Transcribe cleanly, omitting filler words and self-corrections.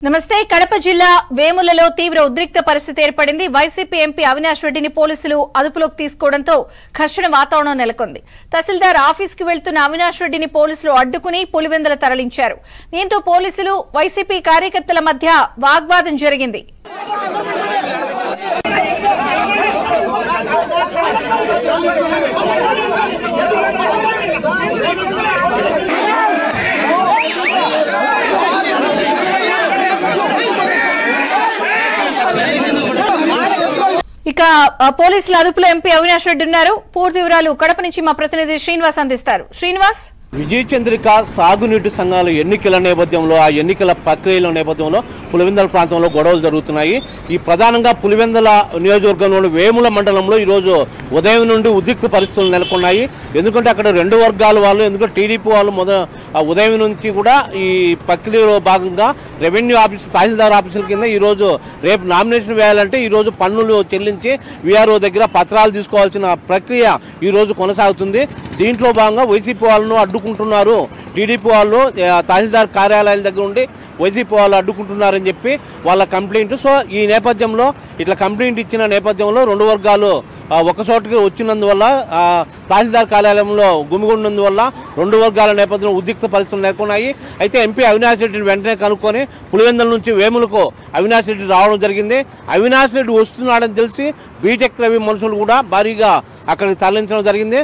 నమస్తే కడప జిల్లా వేములలో తీవ్ర ఉద్రిక్త పరిస్థితి ఏర్పడింది. వైసీపీ ఎంపీ అవినాష్ రెడ్డిని పోలీసులు అదుపులోకి తీసుకోవడంతో ఘర్షణ వాతావరణం నెలకొంది. తహసీల్దార్ ఆఫీస్కి వెళ్తున్న అవినాష్ రెడ్డిని పోలీసులు అడ్డుకుని పులివెందుల తరలించారు. దీంతో పోలీసులు వైసీపీ కార్యకర్తల మధ్య వాగ్వాదం జరిగింది. ఇక పోలీసుల అదుపులో ఎంపీ అవినాష్ రెడ్డి ఉన్నారు. పూర్తి వివరాలు కడప నుంచి మా ప్రతినిధి శ్రీనివాస్ అందిస్తారు. శ్రీనివాస్, విజయ చంద్రిక సాగునీటి సంఘాల ఎన్నికల నేపథ్యంలో ఆ ఎన్నికల ప్రక్రియల నేపథ్యంలో పులివెందుల ప్రాంతంలో గొడవలు జరుగుతున్నాయి. ఈ ప్రధానంగా పులివెందుల నియోజకవర్గంలోని వేముల మండలంలో ఈరోజు ఉదయం నుండి ఉద్రిక్త పరిస్థితులు నెలకొన్నాయి. ఎందుకంటే అక్కడ రెండు వర్గాల వాళ్ళు, ఎందుకంటే టీడీపీ వాళ్ళు ఉదయం నుంచి కూడా ఈ ప్రక్రియలో భాగంగా రెవెన్యూ ఆఫీస్, తహసీల్దార్ ఆఫీసుల కింద ఈరోజు రేపు నామినేషన్ వేయాలంటే ఈరోజు పన్నులు చెల్లించి వీఆర్ఓ దగ్గర పత్రాలు తీసుకోవాల్సిన ప్రక్రియ ఈరోజు కొనసాగుతుంది. దీంట్లో భాగంగా వైసీపీ వాళ్ళను అడ్డుకుంటున్నారు, టీడీపీ వాళ్ళు తహసీల్దార్ కార్యాలయాల దగ్గర ఉండి వైసీపీ వాళ్ళు అడ్డుకుంటున్నారని చెప్పి వాళ్ళ కంప్లైంట్. సో ఈ నేపథ్యంలో ఇట్లా కంప్లైంట్ ఇచ్చిన నేపథ్యంలో రెండు వర్గాలు ఒకచోటికి వచ్చినందువల్ల, తహసీల్దార్ కార్యాలయంలో గుమిగొన్నందువల్ల రెండు వర్గాల నేపథ్యంలో ఉద్రిక్త పరిస్థితులు నెలకొన్నాయి. అయితే ఎంపీ అవినాష్ రెడ్డిని వెంటనే కనుక్కొని పులివెందుల నుంచి వేములకు అవినాష్ రెడ్డి రావడం జరిగింది. అవినాష్ రెడ్డి వస్తున్నాడని తెలిసి బీటెక్ రవి మనుషులు కూడా భారీగా అక్కడికి తరలించడం జరిగింది.